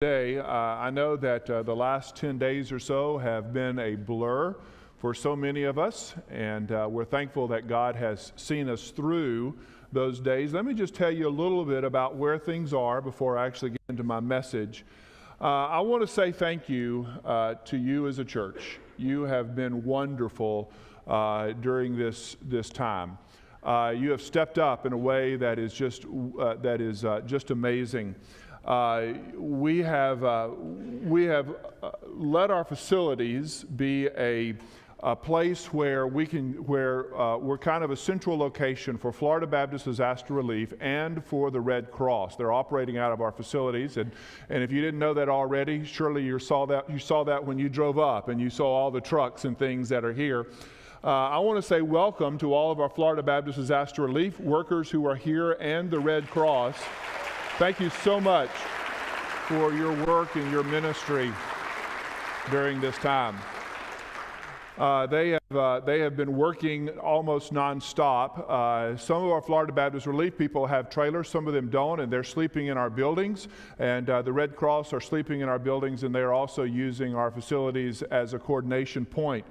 today. I know that the last 10 days or so have been a blur for so many of us, and we're thankful that God has seen us through those days. Let me just tell you a little bit about where things are before I actually get into my message. I want to say thank you to you as a church. You have been wonderful during this time. You have stepped up in a way that is just amazing. We have let our facilities be a place where we're kind of a central location for Florida Baptist Disaster Relief and for the Red Cross. They're operating out of our facilities, and if you didn't know that already, surely you saw that when you drove up and you saw all the trucks and things that are here. I want to say welcome to all of our Florida Baptist Disaster Relief workers who are here and the Red Cross. Thank you so much for your work and your ministry during this time. They have been working almost nonstop. Some of our Florida Baptist Relief people have trailers, some of them don't, and they're sleeping in our buildings. And the Red Cross are sleeping in our buildings, and they're also using our facilities as a coordination point.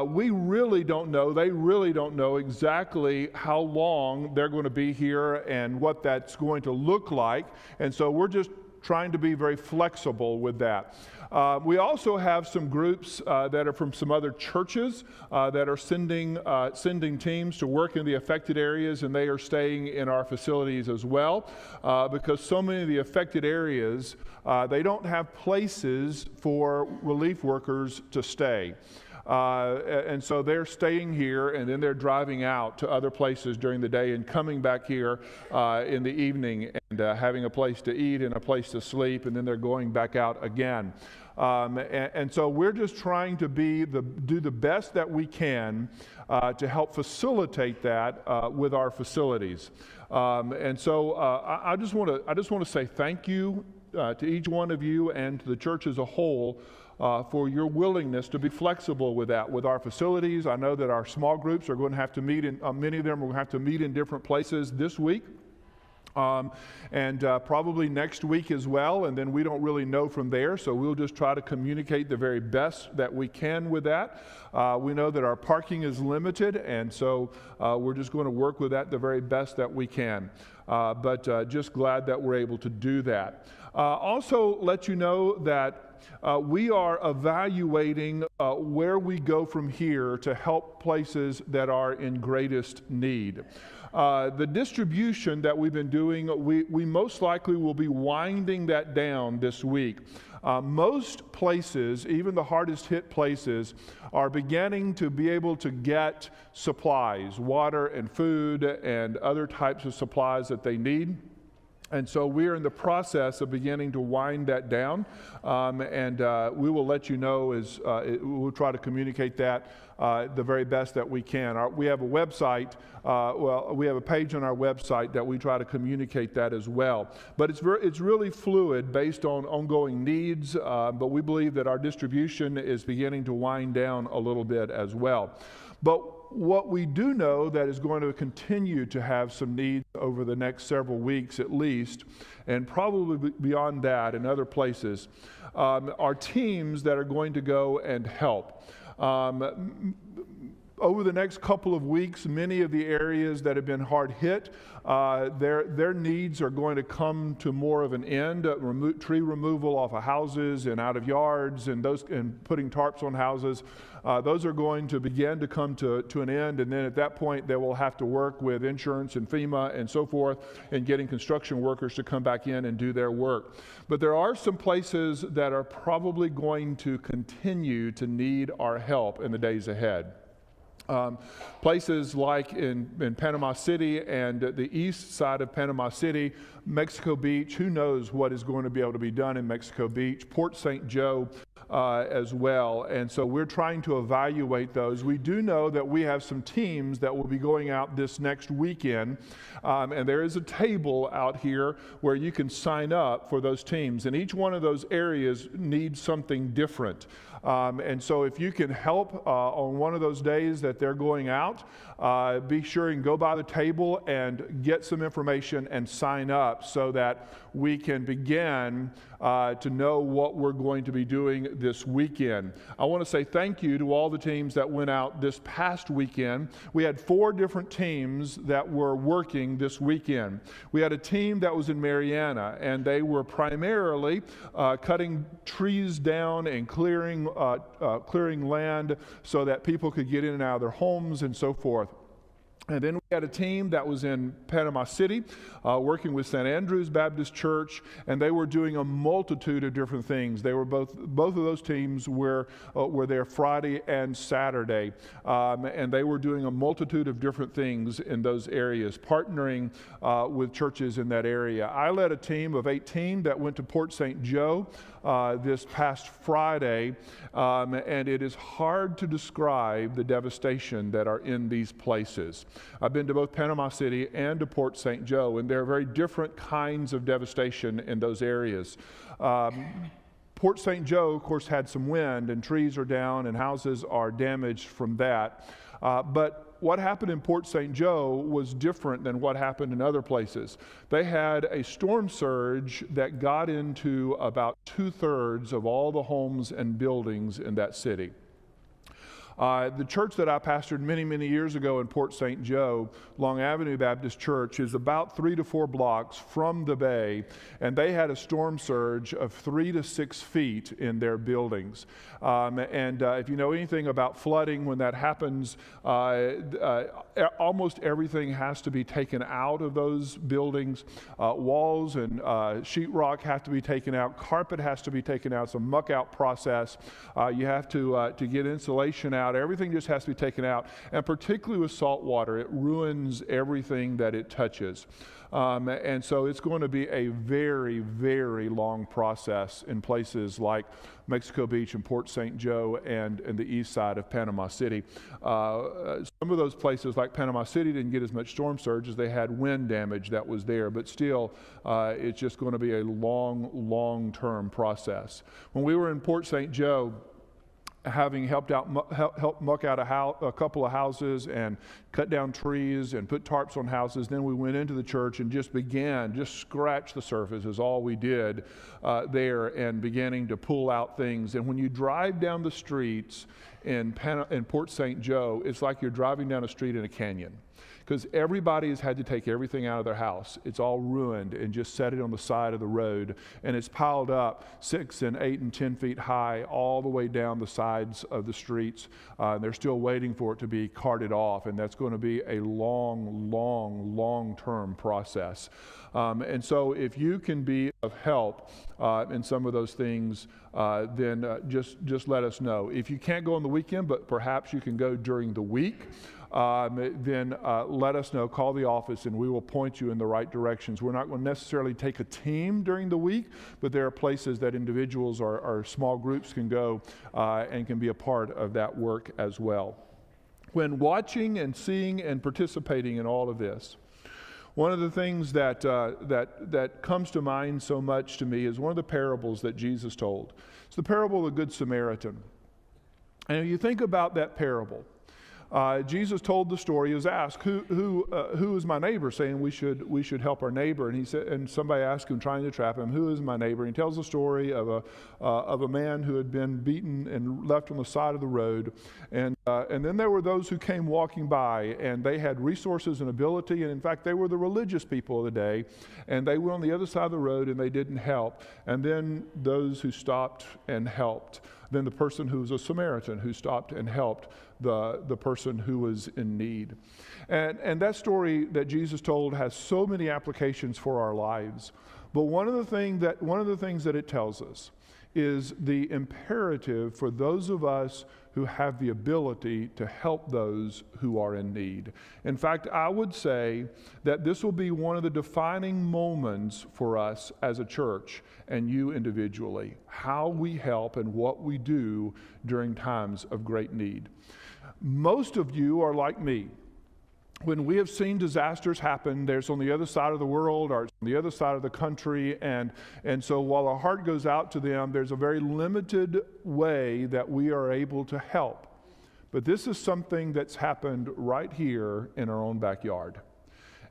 We really don't know, they really don't know exactly how long they're going to be here and what that's going to look like. And so we're just trying to be very flexible with that. We also have some groups that are from some other churches that are sending teams to work in the affected areas, and they are staying in our facilities as well because so many of the affected areas, they don't have places for relief workers to stay. And so they're staying here, and then they're driving out to other places during the day and coming back here in the evening and having a place to eat and a place to sleep, and then they're going back out again. And so we're just trying to do the best that we can to help facilitate that with our facilities. And so I just want to say thank you to each one of you and to the church as a whole for your willingness to be flexible with that, with our facilities. I know that our small groups are going to have to meet many of them are going to have to meet in different places this week. And probably next week as well, and then we don't really know from there, so we'll just try to communicate the very best that we can with that. We know that our parking is limited, and so we're just going to work with that the very best that we can. But just glad that we're able to do that. Also let you know that we are evaluating where we go from here to help places that are in greatest need. The distribution that we've been doing, we most likely will be winding that down this week. Most places, even the hardest hit places, are beginning to be able to get supplies, water and food and other types of supplies that they need. And so we're in the process of beginning to wind that down, and we will let you know we'll try to communicate that the very best that we can. We have a website, we have a page on our website that we try to communicate that as well. But it's really fluid based on ongoing needs, but we believe that our distribution is beginning to wind down a little bit as well. But what we do know that is going to continue to have some needs over the next several weeks at least, and probably beyond that in other places, are teams that are going to go and help. Over the next couple of weeks, many of the areas that have been hard hit, their needs are going to come to more of an end. Tree removal off of houses and out of yards, and putting tarps on houses. Those are going to begin to come to an end, and then at that point they will have to work with insurance and FEMA and so forth in getting construction workers to come back in and do their work. But there are some places that are probably going to continue to need our help in the days ahead. Places like in Panama City and the east side of Panama City, Mexico Beach, who knows what is going to be able to be done in Mexico Beach, Port St. Joe as well. And so we're trying to evaluate those. We do know that we have some teams that will be going out this next weekend, and there is a table out here where you can sign up for those teams. And each one of those areas needs something different. And so if you can help on one of those days that they're going out, be sure and go by the table and get some information and sign up so that we can begin to know what we're going to be doing this weekend. I want to say thank you to all the teams that went out this past weekend. We had 4 different teams that were working this weekend. We had a team that was in Mariana, and they were primarily cutting trees down and clearing land so that people could get in and out of their homes and so forth. And then we had a team that was in Panama City, working with St. Andrew's Baptist Church, and they were doing a multitude of different things. They were both of those teams were there Friday and Saturday, and they were doing a multitude of different things in those areas, partnering with churches in that area. I led a team of 18 that went to Port St. Joe this past Friday, and it is hard to describe the devastation that are in these places. I've been to both Panama City and to Port St. Joe, and there are very different kinds of devastation in those areas. Port St. Joe, of course, had some wind, and trees are down, and houses are damaged from that. But what happened in Port St. Joe was different than what happened in other places. They had a storm surge that got into about 2/3 of all the homes and buildings in that city. The church that I pastored many, many years ago in Port St. Joe, Long Avenue Baptist Church, is about 3 to 4 blocks from the bay, and they had a storm surge of 3 to 6 feet in their buildings. If you know anything about flooding, when that happens, almost everything has to be taken out of those buildings. Walls and sheetrock have to be taken out. Carpet has to be taken out. It's a muck-out process. You have to get insulation out. Everything just has to be taken out. And particularly with salt water, it ruins everything that it touches. And so it's going to be a very, very long process in places like Mexico Beach and Port St. Joe and the east side of Panama City. Some of those places like Panama City didn't get as much storm surge as they had wind damage that was there, but still it's just going to be a long-term process. When we were in Port St. Joe, having helped muck out a couple of houses and cut down trees and put tarps on houses, then we went into the church and just scratch the surface is all we did there, and beginning to pull out things. And when you drive down the streets in Port St. Joe, it's like you're driving down a street in a canyon, because everybody has had to take everything out of their house. It's all ruined and just set it on the side of the road. And it's piled up 6 and 8 and 10 feet high all the way down the sides of the streets. They're still waiting for it to be carted off, and that's going to be a long-term process. And so if you can be of help in some of those things, then just let us know. If you can't go on the weekend, but perhaps you can go during the week, then let us know. Call the office and we will point you in the right directions. We're not going to necessarily take a team during the week, but there are places that individuals or small groups can go and can be a part of that work as well. When watching and seeing and participating in all of this, one of the things that comes to mind so much to me is one of the parables that Jesus told. It's the parable of the Good Samaritan. And if you think about that parable, Jesus told the story. He was asked, "Who is my neighbor?" Saying we should help our neighbor. And he said, and somebody asked him, trying to trap him, "Who is my neighbor?" And he tells the story of a man who had been beaten and left on the side of the road. And then there were those who came walking by, and they had resources and ability, and in fact they were the religious people of the day, and they were on the other side of the road and they didn't help. And then those who stopped and helped. Then the person who was a Samaritan who stopped and helped the person who was in need. And that story that Jesus told has so many applications for our lives. But one of the things that it tells us is the imperative for those of us who have the ability to help those who are in need. In fact, I would say that this will be one of the defining moments for us as a church and you individually, how we help and what we do during times of great need. Most of you are like me. When we have seen disasters happen, there's on the other side of the world or on the other side of the country, and so while our heart goes out to them, there's a very limited way that we are able to help. But this is something that's happened right here in our own backyard.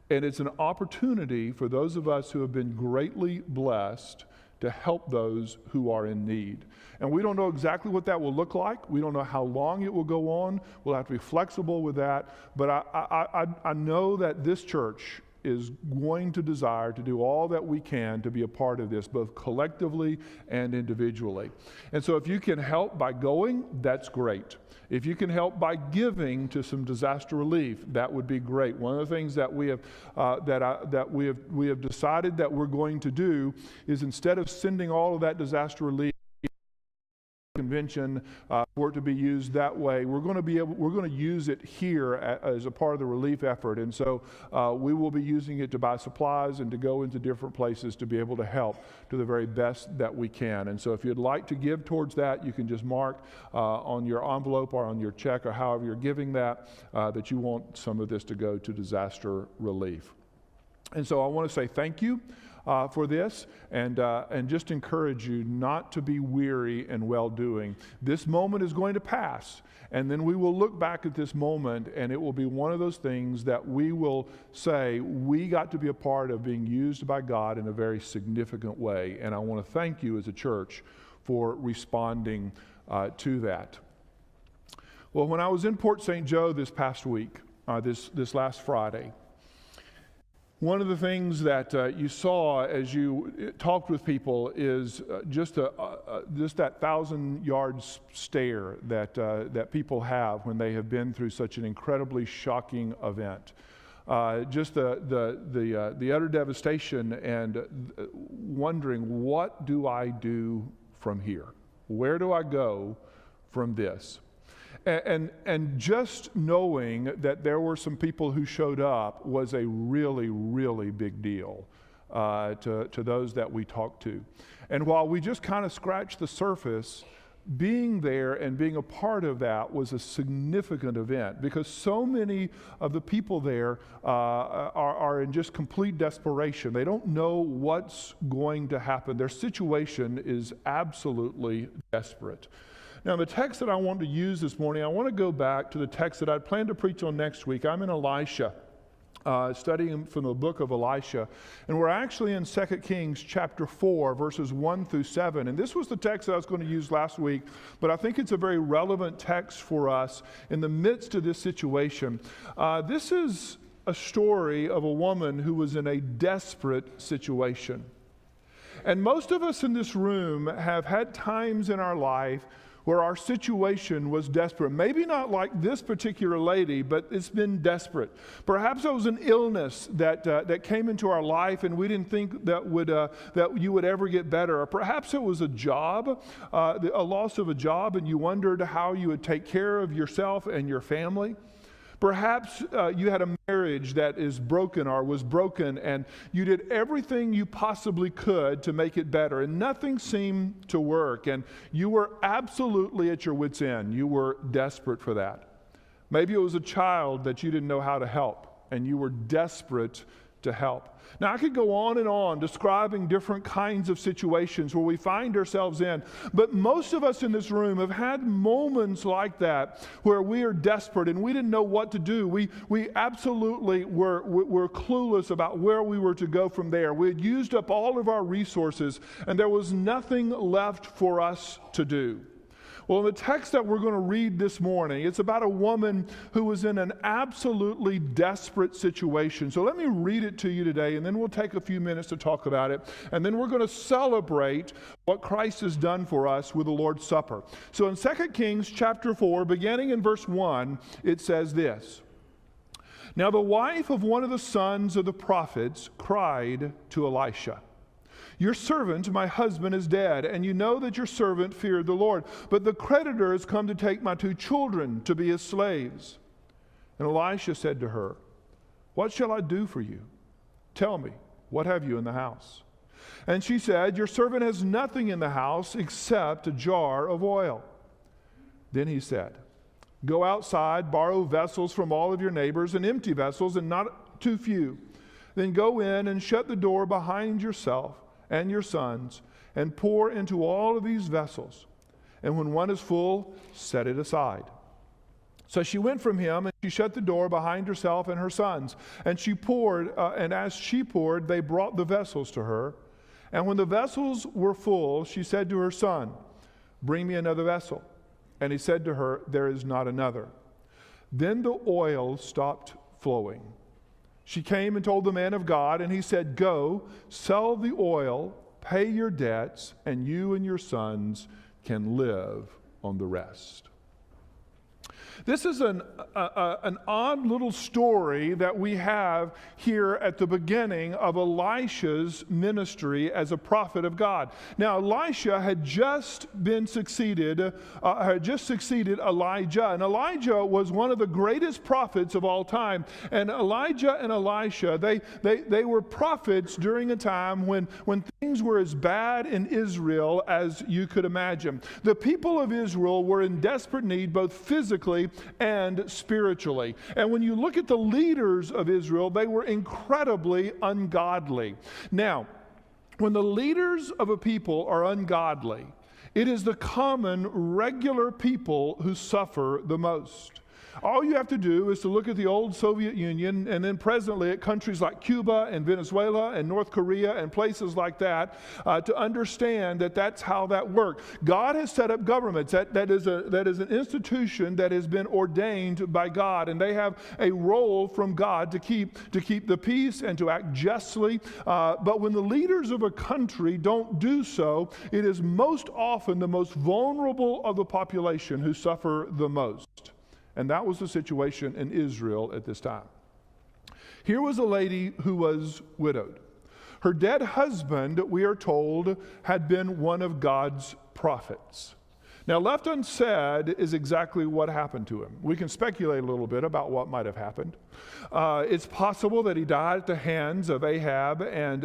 And it's an opportunity for those of us who have been greatly blessed to help those who are in need. And we don't know exactly what that will look like. We don't know how long it will go on. We'll have to be flexible with that. But I know that this church is going to desire to do all that we can to be a part of this, both collectively and individually. And so if you can help by going, that's great. If you can help by giving to some disaster relief, that would be great. One of the things that we have decided that we're going to do is, instead of sending all of that disaster relief convention for it to be used that way, we're going to use it here as a part of the relief effort. And so we will be using it to buy supplies and to go into different places to be able to help to the very best that we can. And so if you'd like to give towards that, you can just mark on your envelope or on your check or however you're giving that you want some of this to go to disaster relief. And so I want to say thank you for this, and just encourage you not to be weary in well-doing. This moment is going to pass, and then we will look back at this moment, and it will be one of those things that we will say, we got to be a part of being used by God in a very significant way. And I want to thank you as a church for responding to that. Well, when I was in Port St. Joe this past week, this last Friday, one of the things that you saw as you talked with people is just that 1,000-yard stare that people have when they have been through such an incredibly shocking event. Just the utter devastation and wondering, what do I do from here? Where do I go from this? And just knowing that there were some people who showed up was a really, really big deal to those that we talked to. And while we just kind of scratched the surface, being there and being a part of that was a significant event, because so many of the people there are in just complete desperation. They don't know what's going to happen. Their situation is absolutely desperate. Now, the text that I want to use this morning, I want to go back to the text that I'd planned to preach on next week. I'm in Elisha, studying from the book of Elisha. And we're actually in 2 Kings chapter 4, verses 1 through 7. And this was the text that I was going to use last week, but I think it's a very relevant text for us in the midst of this situation. This is a story of a woman who was in a desperate situation. And most of us in this room have had times in our life where our situation was desperate. Maybe not like this particular lady, but it's been desperate. Perhaps it was an illness that came into our life and we didn't think that you would ever get better. Or perhaps it was a job, a loss of a job, and you wondered how you would take care of yourself and your family. Perhaps you had a marriage that is broken or was broken, and you did everything you possibly could to make it better, and nothing seemed to work, and you were absolutely at your wit's end. You were desperate for that. Maybe it was a child that you didn't know how to help, and you were desperate to help. Now, I could go on and on describing different kinds of situations where we find ourselves in, but most of us in this room have had moments like that where we are desperate and we didn't know what to do. We absolutely were clueless about where we were to go from there. We had used up all of our resources and there was nothing left for us to do. Well, in the text that we're going to read this morning, it's about a woman who was in an absolutely desperate situation. So let me read it to you today, and then we'll take a few minutes to talk about it. And then we're going to celebrate what Christ has done for us with the Lord's Supper. So in 2 Kings chapter 4, beginning in verse 1, it says this. Now the wife of one of the sons of the prophets cried to Elisha, "Your servant, my husband, is dead, and you know that your servant feared the Lord. But the creditor has come to take my 2 children to be his slaves." And Elisha said to her, "What shall I do for you? Tell me, what have you in the house?" And she said, "Your servant has nothing in the house except a jar of oil." Then he said, "Go outside, borrow vessels from all of your neighbors, and empty vessels, and not too few. Then go in and shut the door behind yourself and your sons, and pour into all of these vessels. And when one is full, set it aside. So she went from him, and she shut the door behind herself and her sons. And she poured, and as she poured, they brought the vessels to her. And when the vessels were full, she said to her son, "Bring me another vessel." And he said to her, "There is not another." Then the oil stopped flowing. She came and told the man of God, and he said, "Go, sell the oil, pay your debts, and you and your sons can live on the rest." This is an odd little story that we have here at the beginning of Elisha's ministry as a prophet of God. Now, Elisha had just succeeded Elijah, and Elijah was one of the greatest prophets of all time. And Elijah and Elisha, they were prophets during a time when things were as bad in Israel as you could imagine. The people of Israel were in desperate need, both physically and spiritually. And when you look at the leaders of Israel, they were incredibly ungodly. Now, when the leaders of a people are ungodly, it is the common, regular people who suffer the most. All you have to do is to look at the old Soviet Union and then presently at countries like Cuba and Venezuela and North Korea and places like that to understand that that's how that worked. God has set up governments. That is an institution that has been ordained by God, and they have a role from God to keep the peace and to act justly. But when the leaders of a country don't do so, it is most often the most vulnerable of the population who suffer the most. And that was the situation in Israel at this time. Here was a lady who was widowed. Her dead husband, we are told, had been one of God's prophets. Now, left unsaid is exactly what happened to him. We can speculate a little bit about what might have happened. It's possible that he died at the hands of Ahab and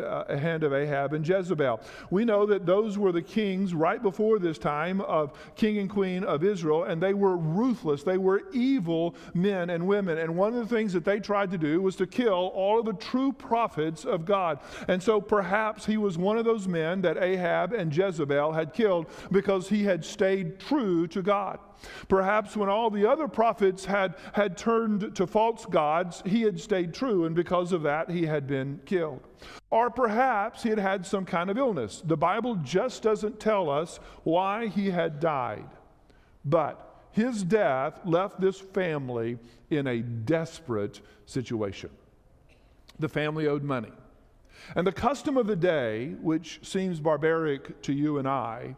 Jezebel. We know that those were the kings right before this time of king and queen of Israel, and they were ruthless. They were evil men and women. And one of the things that they tried to do was to kill all of the true prophets of God. And so perhaps he was one of those men that Ahab and Jezebel had killed because he had stayed true to God. Perhaps when all the other prophets had turned to false gods, he had stayed true, and because of that, he had been killed. Or perhaps he had had some kind of illness. The Bible just doesn't tell us why he had died. But his death left this family in a desperate situation. The family owed money. And the custom of the day, which seems barbaric to you and I,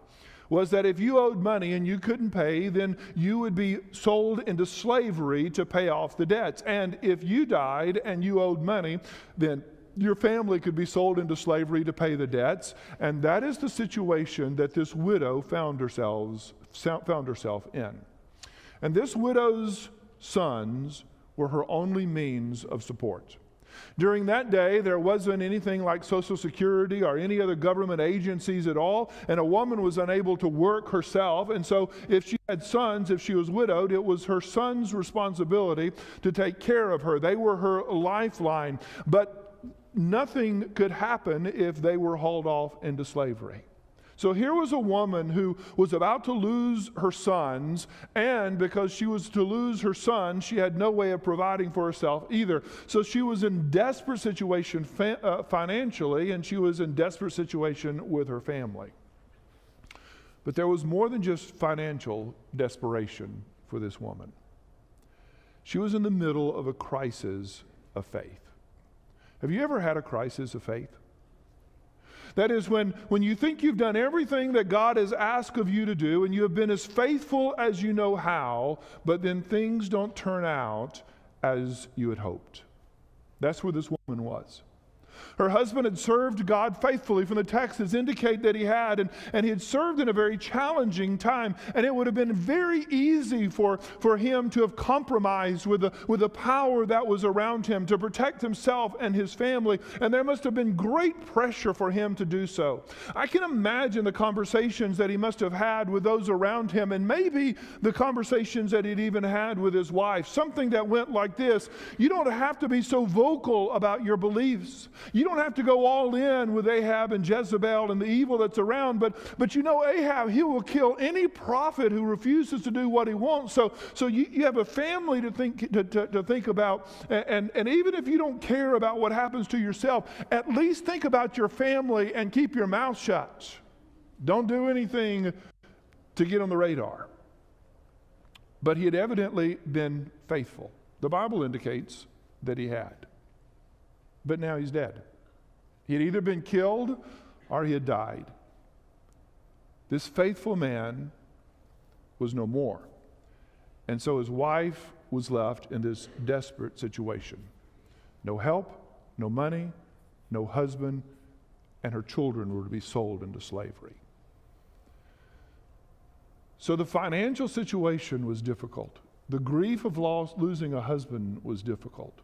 was that if you owed money and you couldn't pay, then you would be sold into slavery to pay off the debts. And if you died and you owed money, then your family could be sold into slavery to pay the debts. And that is the situation that this widow found herself in. And this widow's sons were her only means of support. During that day, there wasn't anything like Social Security or any other government agencies at all, and a woman was unable to work herself. And so if she had sons, if she was widowed, it was her sons' responsibility to take care of her. They were her lifeline. But nothing could happen if they were hauled off into slavery. So here was a woman who was about to lose her sons, and because she was to lose her son, she had no way of providing for herself either. So she was in desperate situation financially, and she was in desperate situation with her family. But there was more than just financial desperation for this woman. She was in the middle of a crisis of faith. Have you ever had a crisis of faith? That is when you think you've done everything that God has asked of you to do and you have been as faithful as you know how, but then things don't turn out as you had hoped. That's where this woman was. Her husband had served God faithfully. From the texts indicate that he had, and he had served in a very challenging time. And it would have been very easy for him to have compromised with the power that was around him to protect himself and his family. And there must have been great pressure for him to do so. I can imagine the conversations that he must have had with those around him, and maybe the conversations that he'd even had with his wife. Something that went like this: you don't have to be so vocal about your beliefs. You don't have to go all in with Ahab and Jezebel and the evil that's around, but you know Ahab, he will kill any prophet who refuses to do what he wants. So you have a family to think about, and even if you don't care about what happens to yourself, at least think about your family and keep your mouth shut. Don't do anything to get on the radar. But he had evidently been faithful. The Bible indicates that he had. But now he's dead. He had either been killed or he had died. This faithful man was no more. And so his wife was left in this desperate situation. No help, no money, no husband, and her children were to be sold into slavery. So the financial situation was difficult. The grief of losing a husband was difficult.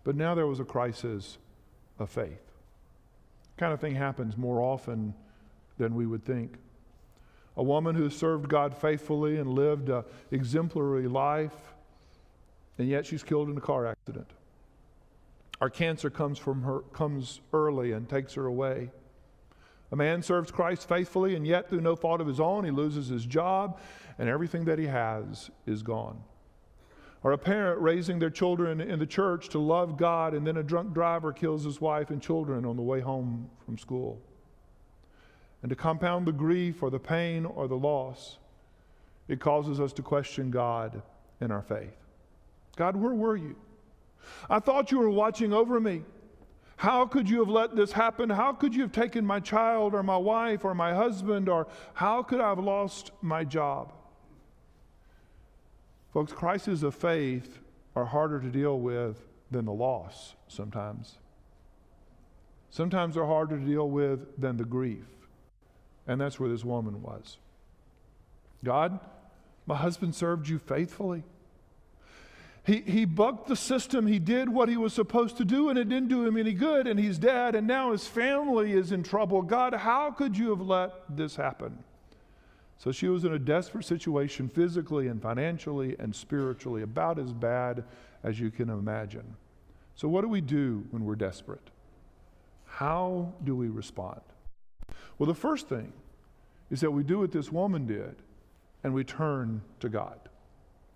But now there was a crisis of faith. Kind of thing happens more often than we would think. A woman who served God faithfully and lived an exemplary life, and yet she's killed in a car accident. Our cancer comes early and takes her away. A man serves Christ faithfully, and yet through no fault of his own, he loses his job, and everything that he has is gone. Or a parent raising their children in the church to love God, and then a drunk driver kills his wife and children on the way home from school. And to compound the grief or the pain or the loss, it causes us to question God in our faith. God, where were you? I thought you were watching over me. How could you have let this happen? How could you have taken my child or my wife or my husband? Or how could I have lost my job? Folks, crises of faith are harder to deal with than the loss sometimes. Sometimes they're harder to deal with than the grief. And that's where this woman was. God, my husband served you faithfully. He bucked the system. He did what he was supposed to do, and it didn't do him any good, and he's dead, and now his family is in trouble. God, how could you have let this happen? So she was in a desperate situation physically and financially and spiritually, about as bad as you can imagine. So what do we do when we're desperate? How do we respond? Well, the first thing is that we do what this woman did, and we turn to God.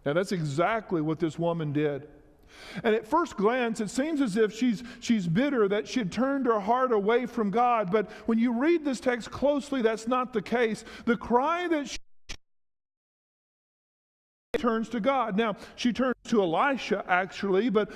Now, that's exactly what this woman did. And at first glance, it seems as if she's bitter that she had turned her heart away from God. But when you read this text closely, that's not the case. The cry that she turns to God. Now, she turns to Elisha, actually, but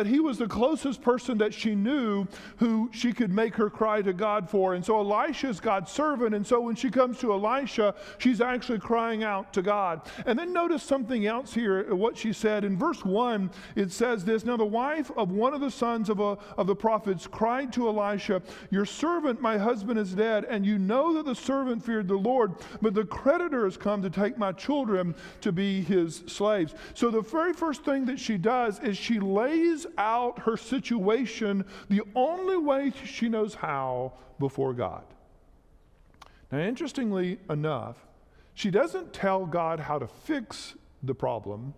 he was the closest person that she knew who she could make her cry to God for. And so Elisha is God's servant, and so when she comes to Elisha, she's actually crying out to God. And then notice something else here, what she said. In verse 1, it says this, "Now the wife of one of the sons of the prophets cried to Elisha, 'Your servant, my husband, is dead, and you know that the servant feared the Lord, but the creditor has come to take my children to be his slaves.'" So the very first thing that she does is she lays out her situation the only way she knows how before God. Now, interestingly enough, she doesn't tell God how to fix the problem.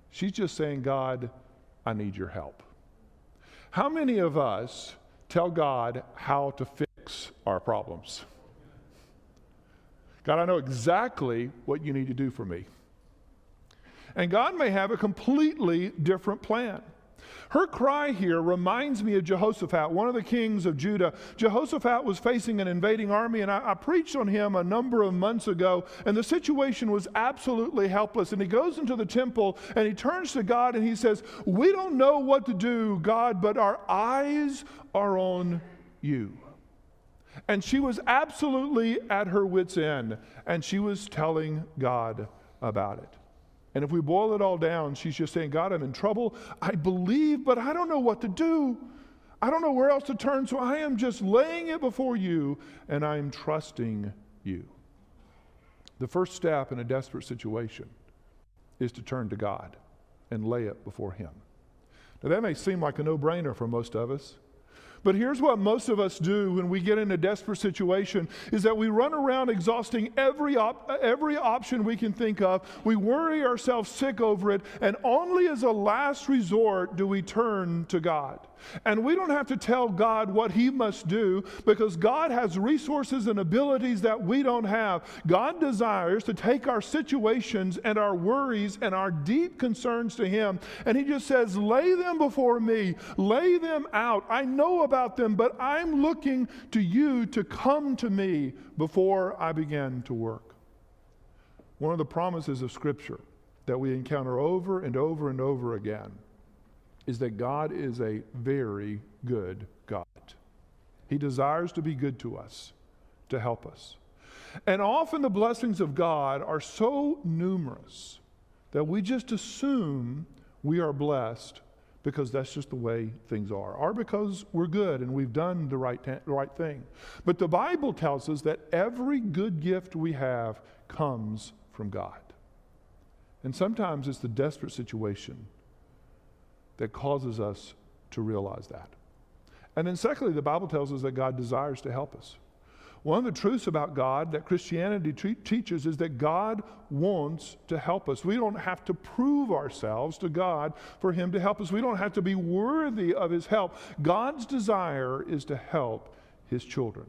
She's just saying, "God, I need your help." How many of us tell God how to fix our problems? God, I know exactly what you need to do for me. And God may have a completely different plan. Her cry here reminds me of Jehoshaphat, one of the kings of Judah. Jehoshaphat was facing an invading army, and I preached on him a number of months ago, and the situation was absolutely helpless. And he goes into the temple, and he turns to God, and he says, "We don't know what to do, God, but our eyes are on you." And she was absolutely at her wit's end, and she was telling God about it. And if we boil it all down, she's just saying, "God, I'm in trouble. I believe, but I don't know what to do. I don't know where else to turn, so I am just laying it before you, and I am trusting you." The first step in a desperate situation is to turn to God and lay it before Him. Now, that may seem like a no-brainer for most of us. But here's what most of us do when we get in a desperate situation, is that we run around exhausting every option we can think of. We worry ourselves sick over it, and only as a last resort do we turn to God. And we don't have to tell God what He must do, because God has resources and abilities that we don't have. God desires to take our situations and our worries and our deep concerns to Him. And He just says, lay them before me. Lay them out. I know about them, but I'm looking to you to come to me before I begin to work. One of the promises of Scripture that we encounter over and over and over again is that God is a very good God. He desires to be good to us, to help us. And often the blessings of God are so numerous that we just assume we are blessed because that's just the way things are, or because we're good and we've done the right thing. But the Bible tells us that every good gift we have comes from God. And sometimes it's the desperate situation that causes us to realize that. And then secondly, the Bible tells us that God desires to help us. One of the truths about God that Christianity teaches is that God wants to help us. We don't have to prove ourselves to God for Him to help us. We don't have to be worthy of His help. God's desire is to help His children.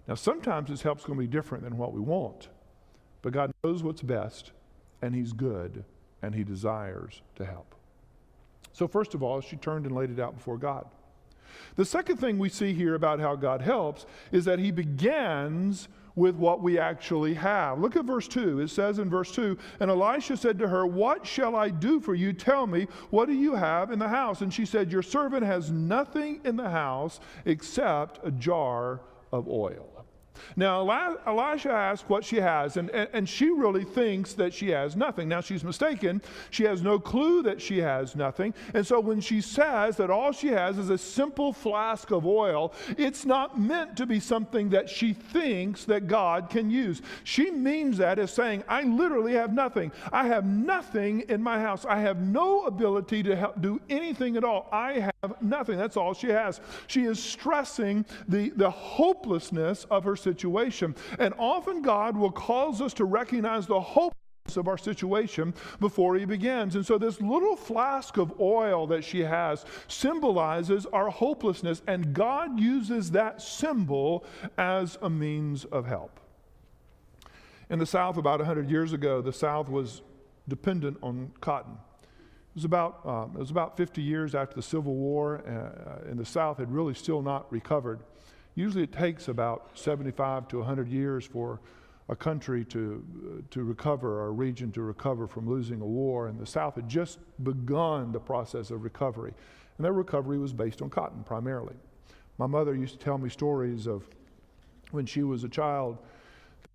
Now, sometimes His help's going to be different than what we want, but God knows what's best, and He's good, and He desires to help. So first of all, she turned and laid it out before God. The second thing we see here about how God helps is that He begins with what we actually have. Look at verse 2. It says in verse 2, and Elisha said to her, what shall I do for you? Tell me, what do you have in the house? And she said, your servant has nothing in the house except a jar of oil. Now, Elisha asks what she has, and she really thinks that she has nothing. Now, she's mistaken. She has no clue that she has nothing. And so when she says that all she has is a simple flask of oil, it's not meant to be something that she thinks that God can use. She means that as saying, I literally have nothing. I have nothing in my house. I have no ability to help do anything at all. I have nothing. That's all she has. She is stressing the hopelessness of her situation. And often God will cause us to recognize the hopelessness of our situation before He begins. And so this little flask of oil that she has symbolizes our hopelessness, and God uses that symbol as a means of help. In the South, about 100 years ago, the South was dependent on cotton. It was about 50 years after the Civil War, and the South had really still not recovered. Usually it takes about 75 to 100 years for a country to recover, or a region to recover from losing a war, and the South had just begun the process of recovery. And that recovery was based on cotton primarily. My mother used to tell me stories of when she was a child,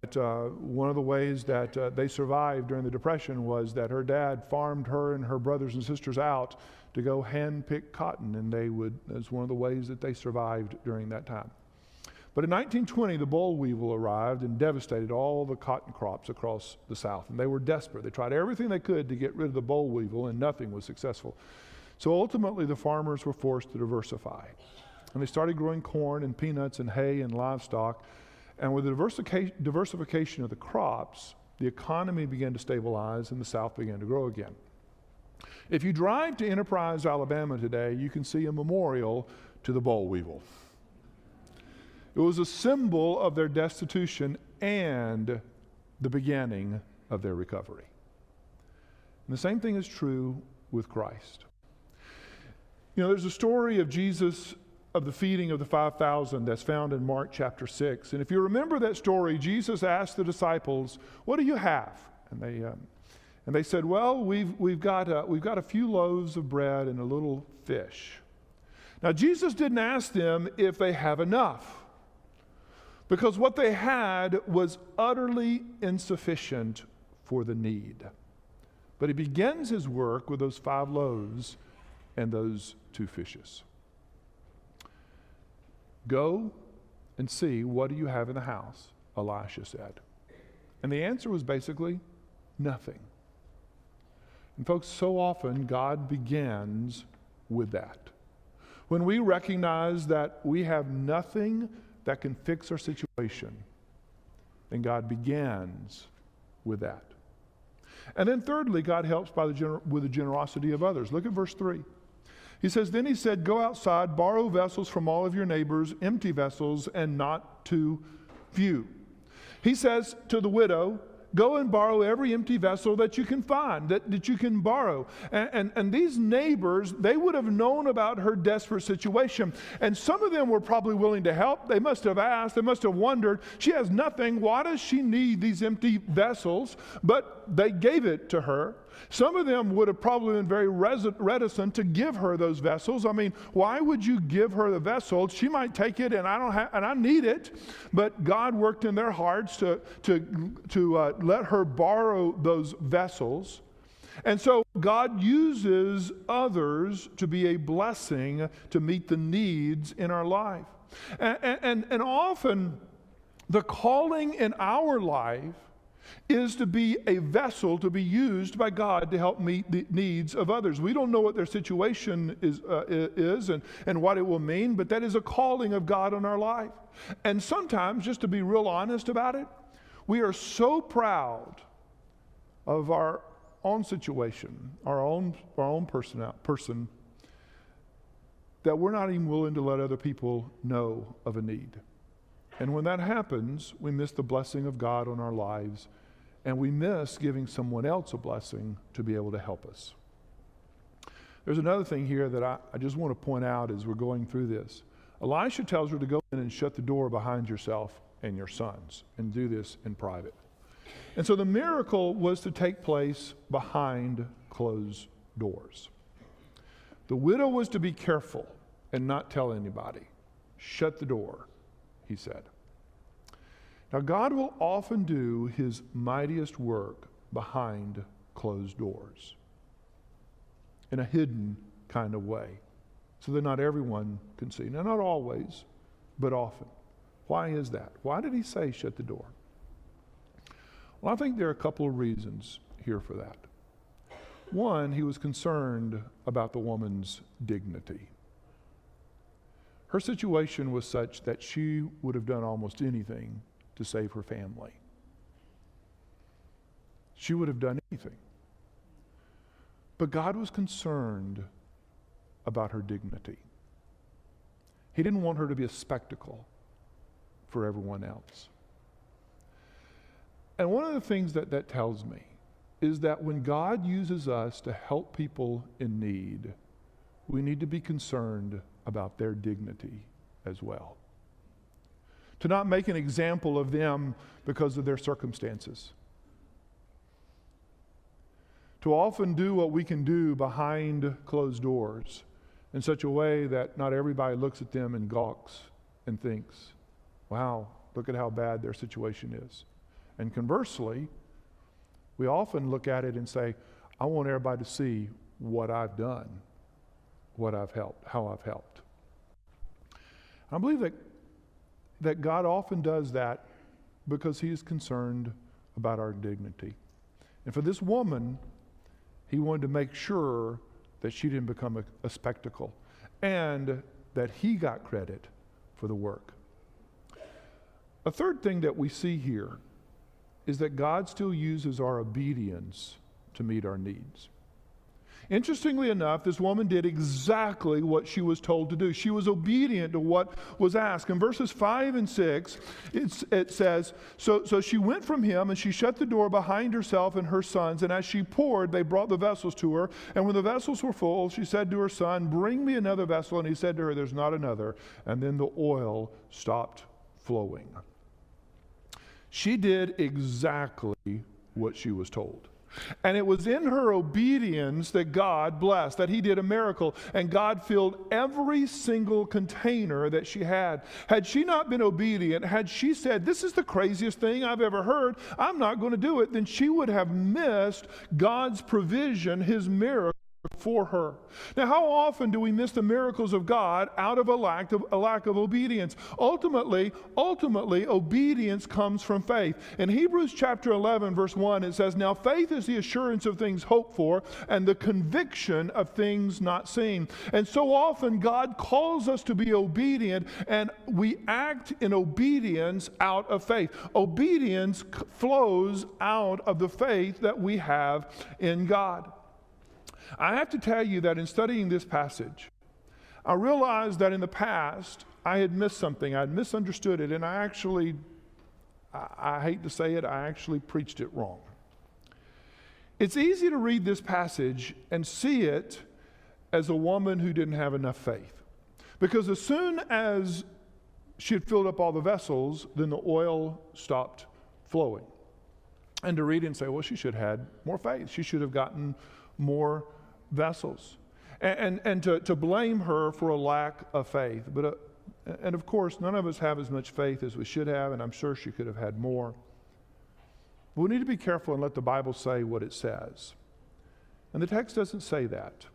that one of the ways that they survived during the Depression was that her dad farmed her and her brothers and sisters out to go hand pick cotton, and that's one of the ways that they survived during that time. But in 1920, the boll weevil arrived and devastated all the cotton crops across the South, and they were desperate. They tried everything they could to get rid of the boll weevil, and nothing was successful. So ultimately, the farmers were forced to diversify, and they started growing corn and peanuts and hay and livestock. And with the diversification of the crops, the economy began to stabilize and the South began to grow again. If you drive to Enterprise, Alabama today, you can see a memorial to the boll weevil. It was a symbol of their destitution and the beginning of their recovery. And the same thing is true with Christ. You know, there's a story of Jesus, of the feeding of the 5,000 that's found in Mark chapter 6. And if you remember that story, Jesus asked the disciples, what do you have? And they said, well, we've got a few loaves of bread and a little fish. Now, Jesus didn't ask them if they have enough, because what they had was utterly insufficient for the need. But He begins His work with those 5 loaves and those 2 fishes. Go and see, what do you have in the house? Elisha said. And the answer was basically nothing. And folks, so often God begins with that. When we recognize that we have nothing that can fix our situation, then God begins with that. And then thirdly, God helps with the generosity of others. Look at verse 3. He says, then he said, go outside, borrow vessels from all of your neighbors, empty vessels, and not too few. He says to the widow, go and borrow every empty vessel that you can find, that you can borrow. And these neighbors, they would have known about her desperate situation. And some of them were probably willing to help. They must have asked. They must have wondered, she has nothing. Why does she need these empty vessels? But they gave it to her. Some of them would have probably been very reticent to give her those vessels. I mean, why would you give her the vessel? She might take it, and I need it. But God worked in their hearts to let her borrow those vessels. And so God uses others to be a blessing to meet the needs in our life. And often the calling in our life is to be a vessel to be used by God to help meet the needs of others. We don't know what their situation is and what it will mean, but that is a calling of God on our life. And sometimes, just to be real honest about it, we are so proud of our own situation, our own person, that we're not even willing to let other people know of a need. And when that happens, we miss the blessing of God on our lives, and we miss giving someone else a blessing to be able to help us. There's another thing here that I just want to point out as we're going through this. Elisha tells her to go in and shut the door behind yourself and your sons, and do this in private. And so the miracle was to take place behind closed doors. The widow was to be careful and not tell anybody. Shut the door, he said. Now, God will often do his mightiest work behind closed doors in a hidden kind of way, so that not everyone can see. Now, not always, but often. Why is that? Why did he say shut the door? Well, I think there are a couple of reasons here for that. One, he was concerned about the woman's dignity. Her situation was such that she would have done almost anything to save her family. She would have done anything. But God was concerned about her dignity. He didn't want her to be a spectacle for everyone else. And one of the things that tells me is that when God uses us to help people in need, we need to be concerned about their dignity as well. To not make an example of them because of their circumstances. To often do what we can do behind closed doors in such a way that not everybody looks at them and gawks and thinks, wow, look at how bad their situation is. And conversely, we often look at it and say, I want everybody to see what I've done, what I've helped, how I've helped. I believe that God often does that because he is concerned about our dignity. And for this woman, he wanted to make sure that she didn't become a spectacle and that he got credit for the work. A third thing that we see here is that God still uses our obedience to meet our needs. Interestingly enough, this woman did exactly what she was told to do. She was obedient to what was asked. In verses 5 and 6, it says, So she went from him, and she shut the door behind herself and her sons, and as she poured, they brought the vessels to her. And when the vessels were full, she said to her son, bring me another vessel. And he said to her, there's not another. And then the oil stopped flowing. She did exactly what she was told. And it was in her obedience that God blessed, that he did a miracle, and God filled every single container that she had. Had she not been obedient, had she said, this is the craziest thing I've ever heard, I'm not going to do it, then she would have missed God's provision, his miracle for her. Now, how often do we miss the miracles of God out of a lack of obedience? Ultimately, obedience comes from faith. In Hebrews chapter 11, verse 1, it says, now faith is the assurance of things hoped for and the conviction of things not seen. And so often God calls us to be obedient, and we act in obedience out of faith. Obedience flows out of the faith that we have in God. I have to tell you that in studying this passage, I realized that in the past, I had missed something. I had misunderstood it, and I hate to say it, I actually preached it wrong. It's easy to read this passage and see it as a woman who didn't have enough faith. Because as soon as she had filled up all the vessels, then the oil stopped flowing. And to read it and say, well, she should have had more faith. She should have gotten more vessels. And to blame her for a lack of faith. And of course, none of us have as much faith as we should have, and I'm sure she could have had more. But we need to be careful and let the Bible say what it says. And the text doesn't say that.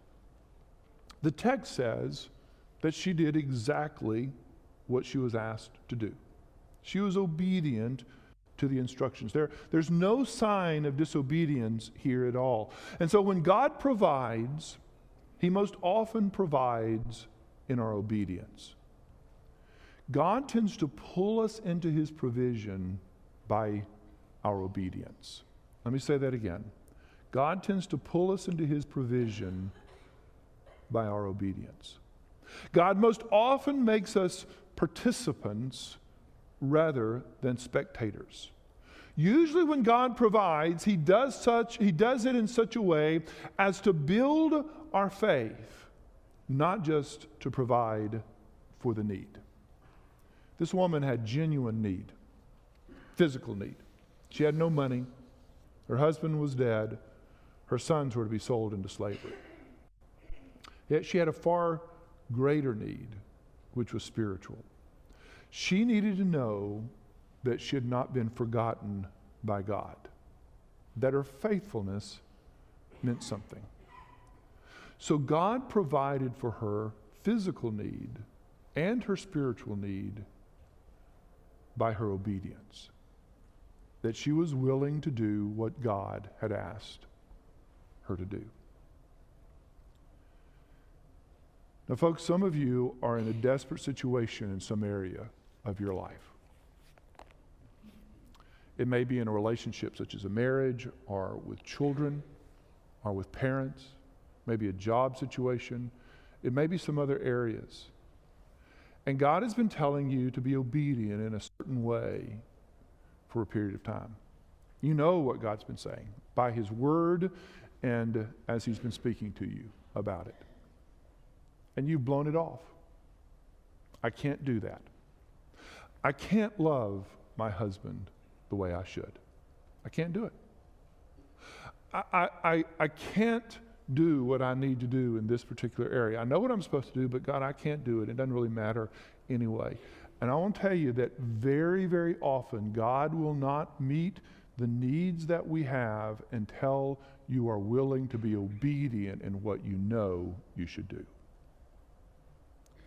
The text says that she did exactly what she was asked to do. She was obedient to the instructions. There's no sign of disobedience here at all. And so when God provides, He most often provides in our obedience. God tends to pull us into His provision by our obedience. Let me say that again. God tends to pull us into His provision by our obedience. God most often makes us participants rather than spectators. Usually when God provides, He does it in such a way as to build our faith, not just to provide for the need. This woman had genuine need, physical need. She had no money. Her husband was dead. Her sons were to be sold into slavery. Yet she had a far greater need, which was spiritual. She needed to know that she had not been forgotten by God, that her faithfulness meant something. So God provided for her physical need and her spiritual need by her obedience, that she was willing to do what God had asked her to do. Now, folks, some of you are in a desperate situation in some area of your life. It may be in a relationship such as a marriage or with children or with parents, maybe a job situation. It may be some other areas. And God has been telling you to be obedient in a certain way for a period of time. You know what God's been saying by His Word and as He's been speaking to you about it. And you've blown it off. I can't do that. I can't love my husband the way I should. I can't do it. I can't do what I need to do in this particular area. I know what I'm supposed to do, but God, I can't do it. It doesn't really matter anyway. And I want to tell you that very, very often God will not meet the needs that we have until you are willing to be obedient in what you know you should do.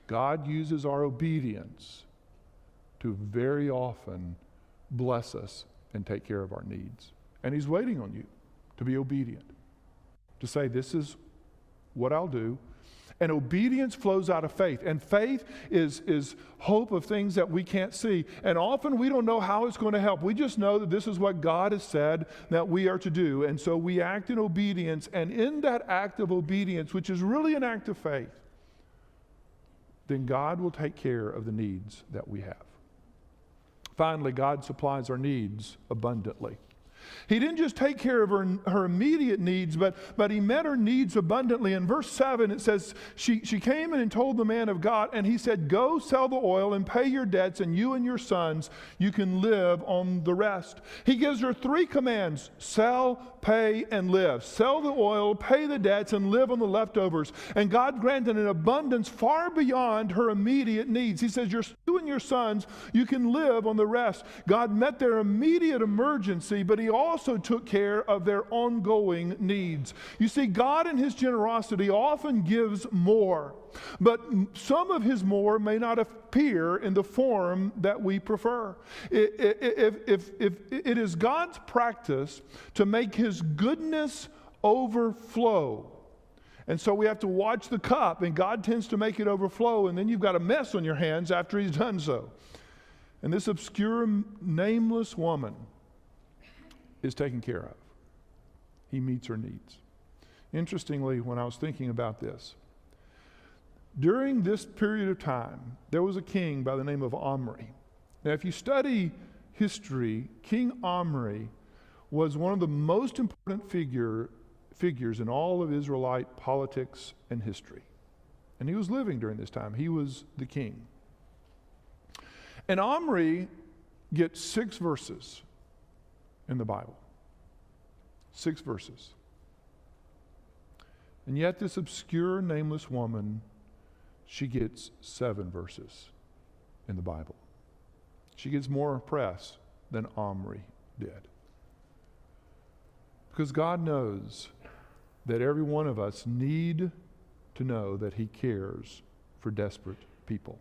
God uses our obedience to very often bless us and take care of our needs. And He's waiting on you to be obedient, to say, this is what I'll do. And obedience flows out of faith. And faith is hope of things that we can't see. And often we don't know how it's going to help. We just know that this is what God has said that we are to do. And so we act in obedience. And in that act of obedience, which is really an act of faith, then God will take care of the needs that we have. Finally, God supplies our needs abundantly. He didn't just take care of her immediate needs, but He met her needs abundantly. In verse 7, it says, she came in and told the man of God, and he said, go sell the oil and pay your debts, and you and your sons, you can live on the rest. He gives her 3 commands: sell, pay, and live. Sell the oil, pay the debts, and live on the leftovers. And God granted an abundance far beyond her immediate needs. He says, you and your sons, you can live on the rest. God met their immediate emergency, but He also took care of their ongoing needs. You see, God in His generosity often gives more, but some of His more may not appear in the form that we prefer. If it is God's practice to make His goodness overflow, and so we have to watch the cup, and God tends to make it overflow, and then you've got a mess on your hands after He's done so. And this obscure, nameless woman is taken care of. He meets her needs. Interestingly, when I was thinking about this, during this period of time, there was a king by the name of Omri. Now, if you study history, King Omri was one of the most important figures in all of Israelite politics and history. And he was living during this time. He was the king. And Omri gets 6 verses in the Bible. 6 verses. And yet this obscure, nameless woman, she gets 7 verses in the Bible. She gets more press than Omri did. Because God knows that every one of us need to know that He cares for desperate people.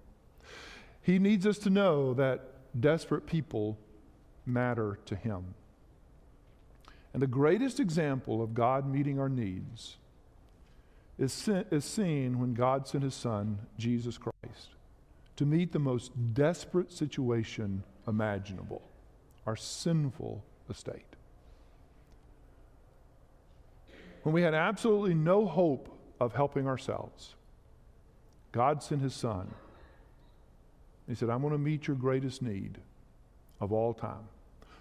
He needs us to know that desperate people matter to Him. And the greatest example of God meeting our needs is seen when God sent His Son, Jesus Christ, to meet the most desperate situation imaginable, our sinful estate. When we had absolutely no hope of helping ourselves, God sent His Son. He said, I'm going to meet your greatest need of all time.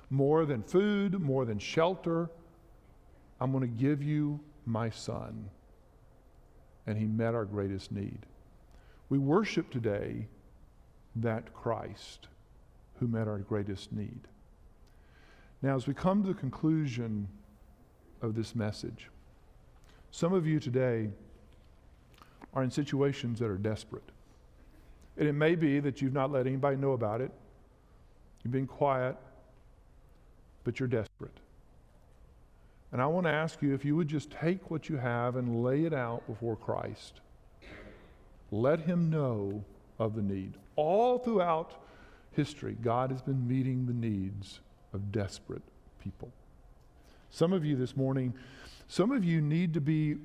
More than food, more than shelter, I'm going to give you my Son. And He met our greatest need. We worship today that Christ who met our greatest need. Now, as we come to the conclusion of this message, some of you today are in situations that are desperate. And it may be that you've not let anybody know about it. You've been quiet, but you're desperate. And I want to ask you if you would just take what you have and lay it out before Christ. Let Him know of the need. All throughout history, God has been meeting the needs of desperate people. Some of you this morning, some of you need to be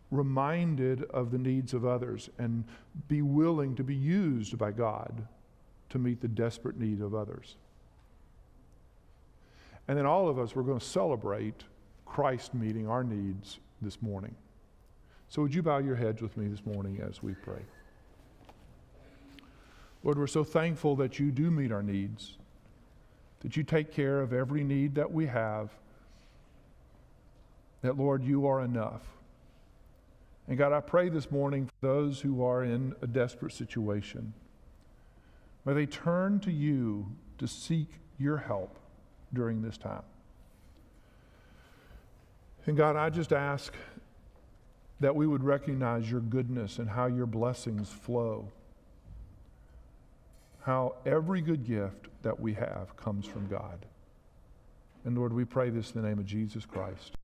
reminded of the needs of others and be willing to be used by God to meet the desperate need of others. And then all of us, we're going to celebrate Christ meeting our needs this morning. So would you bow your heads with me this morning as we pray? Lord, we're so thankful that you do meet our needs, that you take care of every need that we have, that, Lord, you are enough. And God, I pray this morning for those who are in a desperate situation. May they turn to you to seek your help during this time. And God, I just ask that we would recognize your goodness and how your blessings flow. How every good gift that we have comes from God. And Lord, we pray this in the name of Jesus Christ.